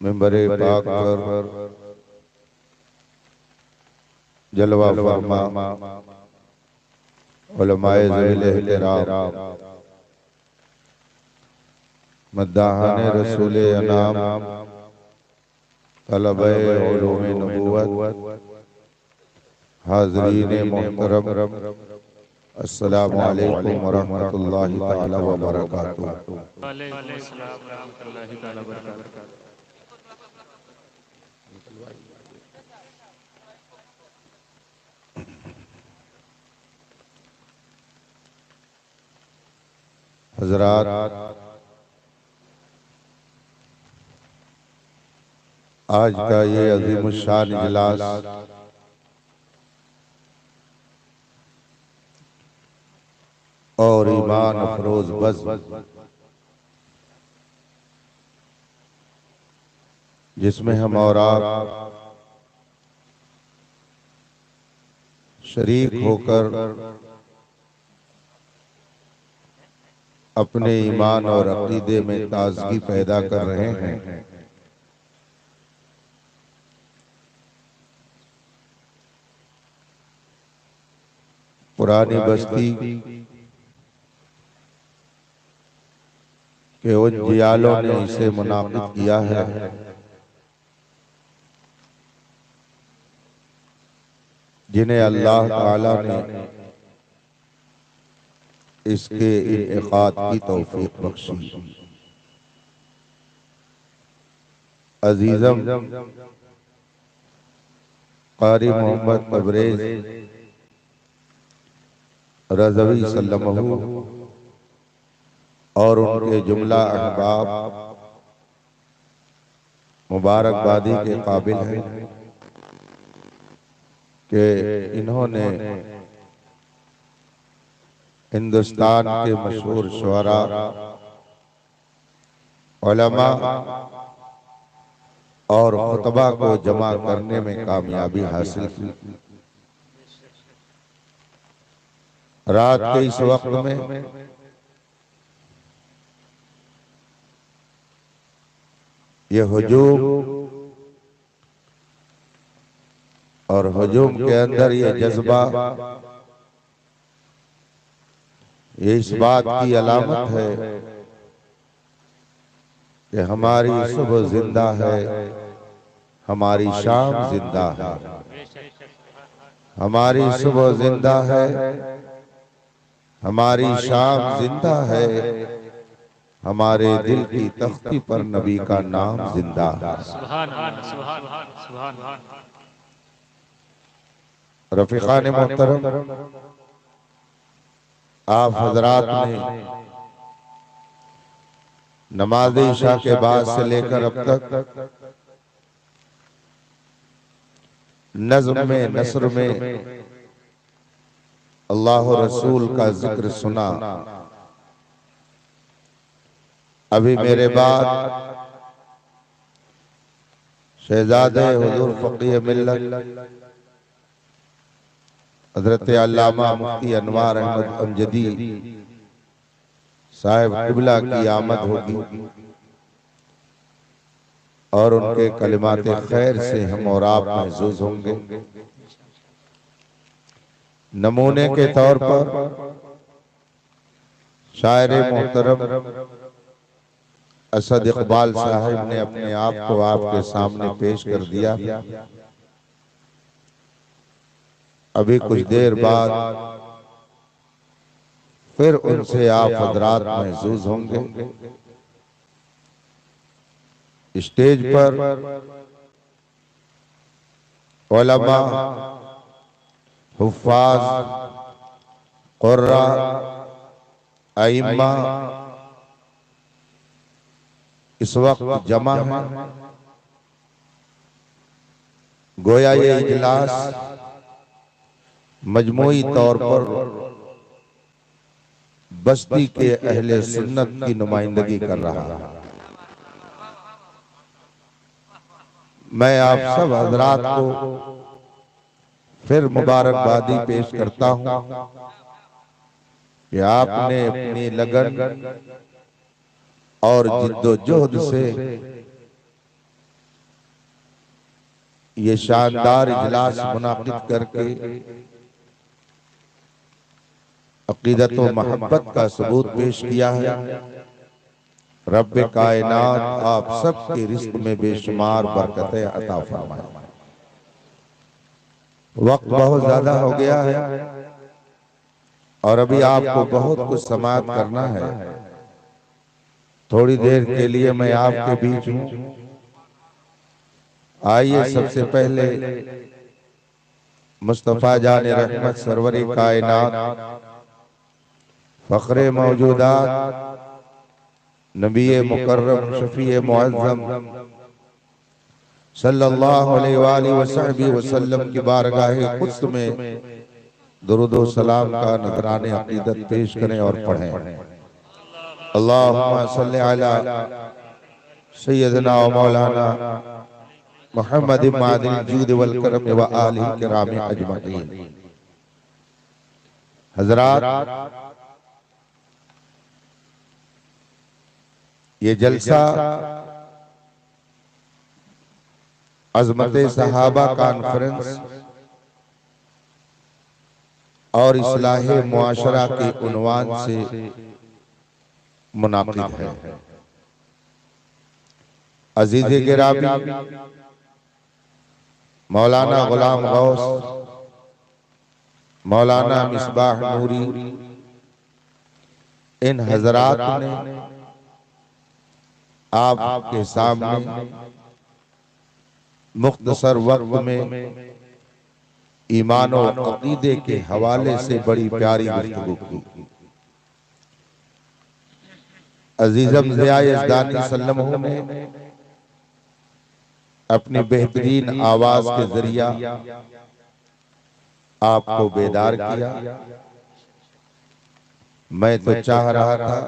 मिंबरे पाक पर जलवा फरमा उलमाए ज़वील एहतराम मद्दाहाने रसूल अनाम तलबे उलूम नबूवत हाज़रीन मोहतरम अस्सलामु अलैकुम वरहमतुल्लाहि ताला व बरकातुहू। हज़रात, आज का ये अज़ीमुश्शान इजलास और ईमान अफरोज बज़्म जिसमें हम और आप शरीक होकर अपने ईमान और अकीदे में ताज़गी पैदा कर रहे हैं। पुरानी बस्ती के उन जियालों ने इसे मुनाकिद किया है। जिन्हें अल्लाह ताला ने इसके इनेकाद की तौफीक बख्शी। अजीजम कारी मोहम्मद तबरेज रज़वी सल्लल्लाहु और उनके जुमला अहबाब मुबारकबादी के काबिल हैं कि इन्होंने हिंदुस्तान के मशहूर शुअरा, उलमा और खुतबा को जमा करने में कामयाबी हासिल की। रात के इस वक्त में ये हुजूम और हुजूम के अंदर ये जज्बा, ये इस बात की अलामत है कि हमारी सुबह जिंदा है, हमारी शाम जिंदा है। हमारी सुबह जिंदा है, हमारी शाम जिंदा है, हमारे दिल की तख्ती पर नबी का नाम जिंदा है। रफीकान मोहतरम, आप हजरात ने नमाज इशा के बाद से लेकर अब तक नज़्म में, नस्र में अल्लाह रसूल का जिक्र सुना। अभी मेरे बाद शहजादे हुजूर फकीह मिल्लत हजरत अल्लामा मुफ्ती अनवार अहमद अमजदी साहिब किबला की आमद होगी और उनके कलिमात खैर से हम और आप महसूस होंगे। नमूने के तौर पर शायर मोहतरम असद इकबाल साहब ने अपने आप को आपके सामने पेश कर दिया। अभी कुछ देर बाद फिर उनसे आप हजरात महसूस होंगे। स्टेज पर उलमा, हुफ्फाज, कुर्रा, अइम्मा इस वक्त जमा है। गोया ये इजलास मजमूई तौर पर बस्ती के अहले सुन्नत की नुमाइंदगी कर रहा है। मैं आप सब हजरात को फिर मुबारकबादी पेश करता हूं कि आपने अपनी लगन और जिद्दोजहद से ये शानदार इजलास मुनाकिद करके अकीदत व मोहब्बत का सबूत पेश किया है। रब्बे कायनात आप सबके रिज़्क़ में बेशुमार बरकतें अता फरमाए। वक्त बहुत ज्यादा हो गया है और अभी आपको बहुत कुछ समाअत करना है। थोड़ी देर के लिए मैं आपके बीच हूं। आइए सबसे पहले मुस्तफा जाने रहमत सरवरी कायनात फखरे मौजूदात नबी मुकर्रम शफी मुअज़्ज़म सल्लल्लाहु अलैहि वसल्लम की बारगाह क़ुद्स में दुरूद व सलाम का नज़राने अक़ीदत पेश करें और पढ़ें। अल्लाहुम्मा सल्लि अला सय्यदना व मौलाना मुहम्मद मादिल जूद वल करम व आलिहि किराम अजमईन। हज़रात, ये जलसा अज़मत सहाबा कॉन्फ्रेंस और इस्लाहे मुआशरा के उन्वान से मुनाकिद है। अजीज़े गिरामी मौलाना गुलाम गौस, मौलाना मिसबाह नूरी, इन हजरात ने आपके सामने मुख्तसर वक्त में ईमान और अकीदे के हवाले से बड़ी प्यारी गुफ्तगू की। अजीज़म ज़िया यज़दानी सल्लल्लाहु ने अपनी बेहतरीन आवाज के जरिया आपको बेदार किया। मैं तो चाह रहा था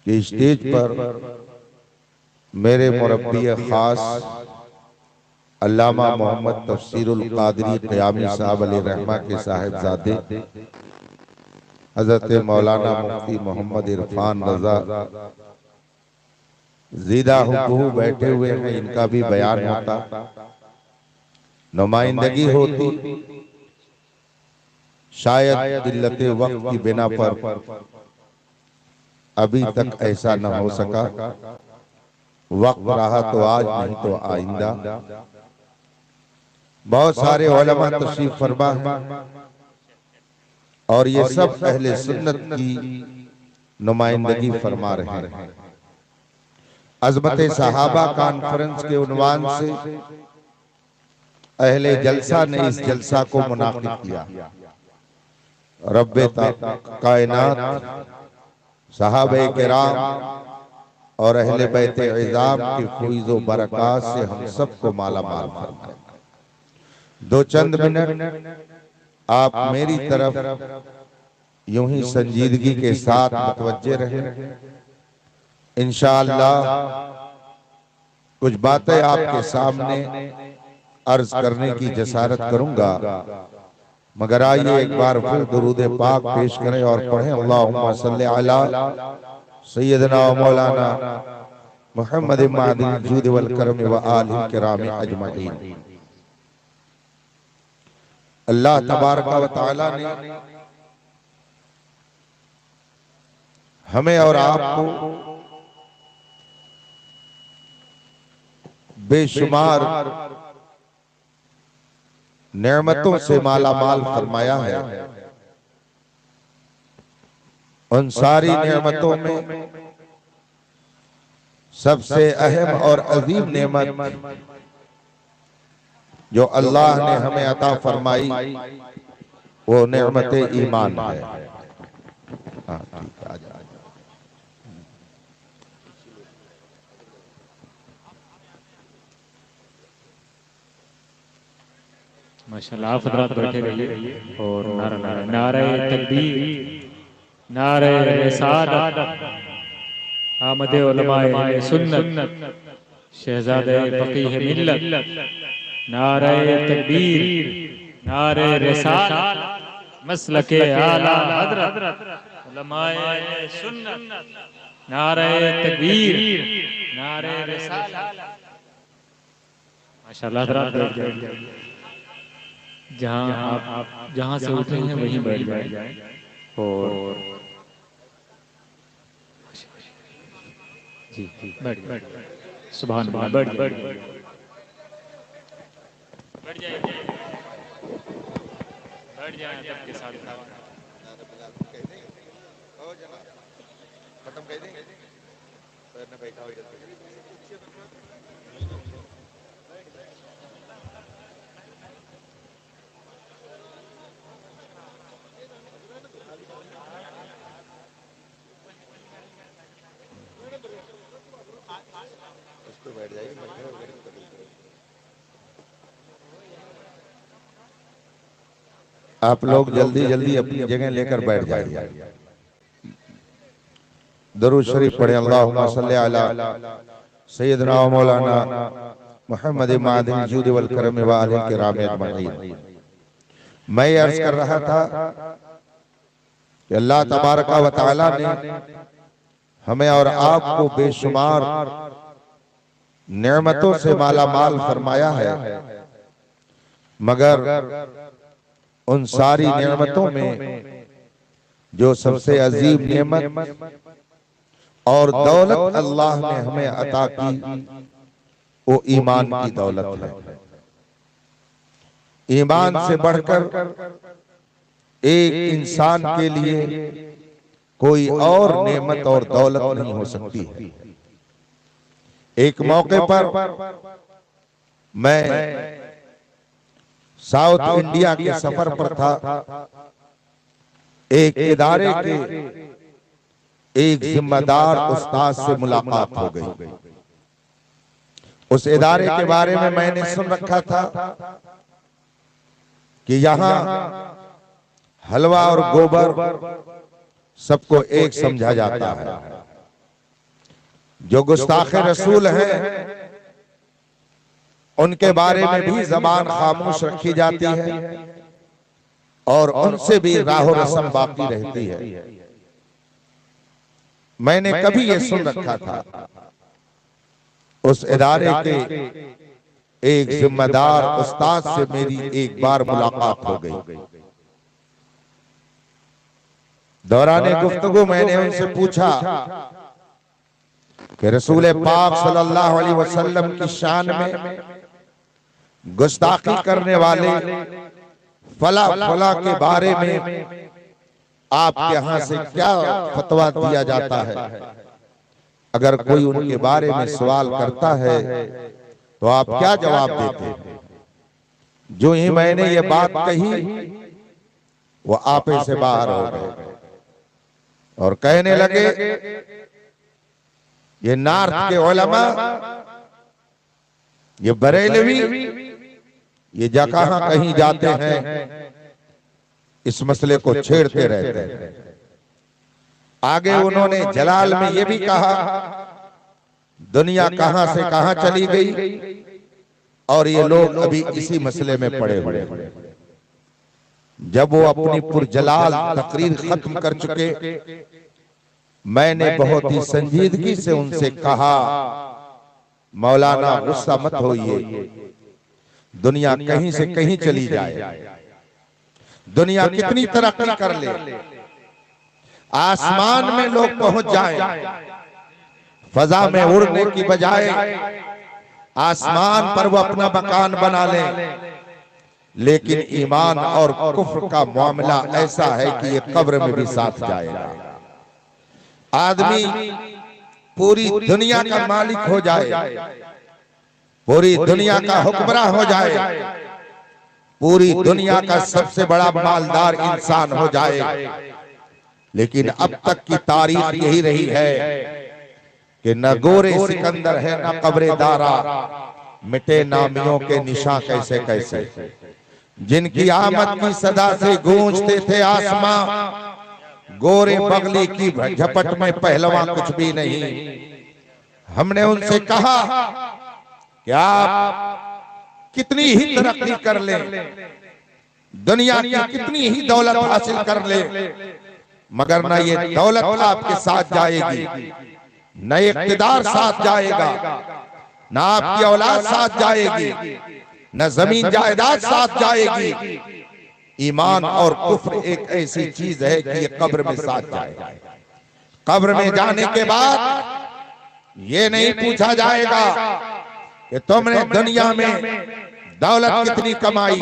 कि स्टेज पर मेरे मुरब्बी खास अल्लामा मोहम्मद तफसीरुल कादरी क़यामी साहब अलैहिर्रहमा के साहिबजादे हजरत मौलाना मुफ्ती मोहम्मद इरफान रजा ज़ीदा हुक्कू बैठे हुए हैं, इनका भी बयान होता, नुमाइंदगी होती। शायद किल्लते वक्त की बिना पर अभी तक ऐसा न हो सका। वक्त रहा तो आज, नहीं तो आइंदा। बहुत सारे उलमा तशरीफ फरमा हैं और ये सब अहले सुन्नत की नुमाइंदगी फरमा रहे हैं। अज़मत सहाबा कॉन्फ्रेंस के उन्वान से अहले जलसा ने इस जलसा को मुनाकिद किया। रब्बे कायनात सहाबे किराम और अहले बैत इज़ाम की फैज़ व बरक़ात से हम सबको माला माल फरमाए। दो चंद मिनट आप मेरी तरफ यूं ही संजीदगी के साथ मुतवज्जे रहें। इंशाअल्लाह कुछ बातें आपके सामने अर्ज करने की जसारत करूंगा, मगर आइए एक बार फिर दुरूद पाक पेश करें और पढ़ें। अल्लाहुम्मा सल्लि अला सय्यदना व मौलाना मुहम्मद मादिल जूद वल करम व आलिहि किराम अजमईन। अल्लाह तबारक व तआला ने हमें और आपको बेशुमार नेमतों से माला माल फरमाया है। उन सारी नेमतों में सबसे अहम और अजीम नेमत जो अल्लाह ने हमें अता फरमाई वो नेमत ईमान है। हाँ ठीक है, आ जाओ। माशाल्लाह, आप हज़रात बैठे रहिए और नारा नारा नारे तकबीर, नारे रिसालत, आमदे उलमाए सुन्नत, शहजादे फकीह मिल्लत, नारे तकबीर, नारे रिसालत, मसलके आला हज़रत उलमाए सुन्नत, नारे तकबीर, नारे रिसालत। माशाल्लाह, हज़रात बैठ जाइए। आप जहाँ से उठे हैं वहीं बैठ जाएं और जी बैठ सुभान अल्लाह, बैठ जाइए। बैठ जाएं सबके साथ। बैठ जाइए। आप लोग जल्दी जल्दी अपनी जगह लेकर बैठ जाइए। दरूद शरीफ पढ़े। अल्लाहुम्मा सल्ली अला सय्यदना व मौलाना मुहम्मद मादिन जूद वल करम व आलिहि किराम अजमईन। मैं अर्ज कर रहा था कि अल्लाह तबारक व तआला ने हमें और आपको बेशुमार नेमतों से माला माल फरमाया है, मगर उन सारी नेमतों में जो सबसे अजीम नेमत और दौलत अल्लाह ने हमें अता की वो ईमान की दौलत है। ईमान से बढ़कर एक इंसान के लिए कोई और नेमत और दौलत नहीं हो सकती है। एक मौके पर मैं साउथ इंडिया के सफर पर था। एक इदारे के एक जिम्मेदार उस्ताद से मुलाकात हो गई। उस इदारे के बारे में मैंने सुन रखा था कि यहाँ हलवा और गोबर सबको एक समझा जाता है। जो गुस्ताखे रसूल हैं उनके बारे में भी जबान खामोश रखी जाती है और उनसे भी राहो रस्म बाकी रहती है। मैंने कभी ये सुन रखा था। उस इदारे के एक जिम्मेदार उस्ताद से मेरी एक बार मुलाकात हो गई। दौरान गुफ्तगू मैंने उनसे पूछा कि रसूल पाक सल्लल्लाहु अलैहि वसल्लम की शान में गुस्ताखी करने वाले फला फला के बारे में आपके यहाँ से क्या फतवा दिया जाता है। अगर कोई उनके बारे में सवाल करता है तो आप क्या जवाब देते हैं? जो ही मैंने ये बात कही वो आपे से बाहर हो गए और कहने लगे ये नॉर्थ के उलमा, ये बरेलवी, ये जहाँ कहीं जाते हैं इस मसले को छेड़ते रहते हैं। आगे उन्होंने जलाल में ये भी कहा दुनिया कहां से कहां चली गई और ये लोग अभी इसी मसले में पड़े हुए हैं। जब वो अपनी पुरजलाल तकरीर खत्म कर चुके, मैंने बहुत ही संजीदगी से उनसे कहा मौलाना गुस्सा मत होइए, दुनिया कहीं से कहीं चली जाए, दुनिया कितनी तरक्की कर ले, आसमान में लोग पहुंच जाएं, फजा में उड़ने की बजाय आसमान पर वो अपना मकान बना लें, लेकिन ईमान और कुफ्र का मामला ऐसा है कि ये कब्र में भी साथ जाएगा। आदमी पूरी दुनिया का मालिक हो जाए, पूरी दुनिया का हुक्मरान हो जाए, पूरी दुनिया का सबसे बड़ा मालदार इंसान हो जाए, लेकिन अब तक की तारीख यही रही है कि न गोरे सिकंदर है न कब्रे दारा, मिटे नामियों के निशान कैसे कैसे। जिनकी आमद की सदा से गूंजते थे आसमां, गोरे बगली की झपट में पहलवा कुछ भी नहीं। हमने उनसे कहा कि आप कितनी ही तरक्की कर ले, दुनिया की कितनी ही दौलत हासिल कर ले, मगर न ये दौलत आपके साथ जाएगी, न इक़्तिदार साथ जाएगा, न आपकी औलाद साथ जाएगी, न जमीन जायदाद साथ जाएगी। ईमान और कुफ्र एक ऐसी चीज है कि ये कब्र में साथ जाएगा। कब्र में जाने के बाद ये नहीं पूछा जाएगा कि तुमने दुनिया में दौलत कितनी कमाई।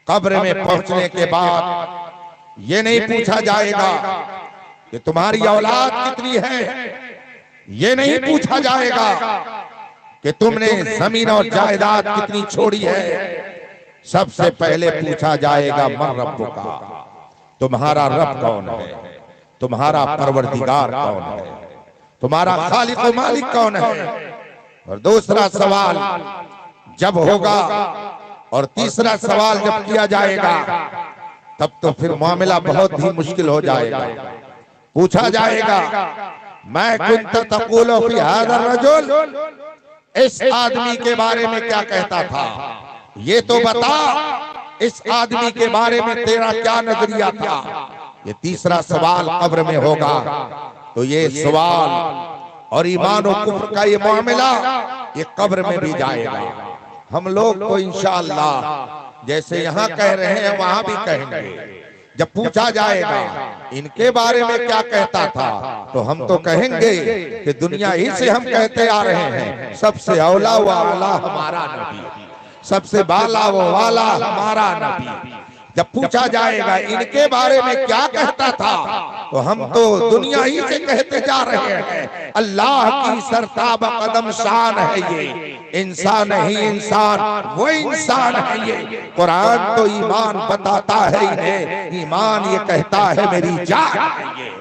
कब्र में पहुंचने के बाद ये नहीं पूछा जाएगा कि तुम्हारी औलाद कितनी है। ये नहीं पूछा जाएगा कि तुमने जमीन और जायदाद कितनी छोड़ी है। सबसे पहले पूछा जाएगा मन रब्बुका, तुम्हारा रब कौन है, तुम्हारा परवरदिगार कौन है, तुम्हारा खालिक व मालिक कौन है। और दूसरा सवाल जब होगा और तीसरा सवाल जब किया जाएगा तब तो फिर मामला बहुत ही मुश्किल हो जाएगा। पूछा जाएगा मैं कुंत तक़ूलु फी हाज़ा रजुल, इस आदमी के बारे में क्या कहता था, ये तो बता, इस आदमी के बारे में तेरा क्या नजरिया था। ये तीसरा सवाल कब्र में होगा। तो ये सवाल और ईमान और कुफ्र का ये मामला ये कब्र में भी जाएगा। हम लोग तो इंशाअल्लाह जैसे यहाँ कह रहे हैं वहां भी कहेंगे। जब पूछा जाएगा इनके बारे में क्या कहता था, तो हम तो कहेंगे कि दुनिया ही से हम कहते आ रहे हैं सबसे औला व आला हमारा नबी, सबसे बाला व वाला हमारा नबी। जब पूछा जाएगा इनके बारे में क्या कहता था, तो हम तो दुनिया ही से कहते जा रहे हैं अल्लाह की सरताब कदम शान है ये, इंसान ही इंसान, वो इंसान है ये। कुरान तो ईमान बताता है इन्हें, ईमान ये कहता है मेरी जान है ये।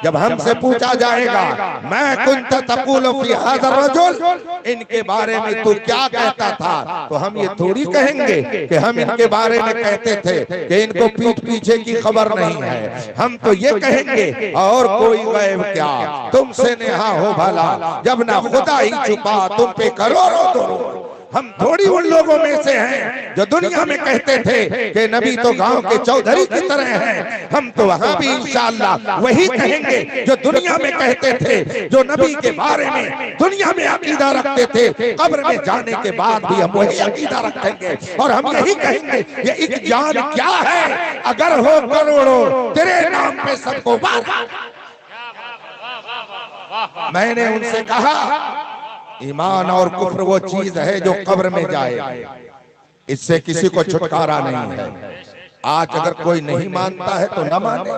जब हमसे पूछा जाएगा मैं कुंत तक़ूलु फी हाज़ा रजुल, इनके बारे में तू क्या कहता था, तो हम ये थोड़ी कहेंगे कि हम इनके बारे में कहते थे कि इनको पीठ पीछे की खबर नहीं है। हम तो ये कहेंगे और कोई गैब क्या, तुमसे नेहा हो भला, जब ना खुदा ही छुपा तुम पे करोड़ों दो। हम थोड़ी उन लोगों में से हैं जो दुनिया में कहते थे कि नबी तो गांव के चौधरी की तरह हैं। हम तो वहां भी इंशाअल्लाह वही कहेंगे जो दुनिया में कहते थे, जो नबी के बारे में दुनिया में अकीदा रखते थे, कब्र में जाने के बाद भी हम वही अकीदा रखेंगे। और हम यही कहेंगे ये एक जान क्या है, अगर हो करोड़ों तेरे नाम पे सबको बार। मैंने उनसे कहा ईमान और कुफ्र वो चीज है जो कब्र में जाए, इससे किसी को छुटकारा नहीं है। आज अगर कोई नहीं मानता है तो न माने,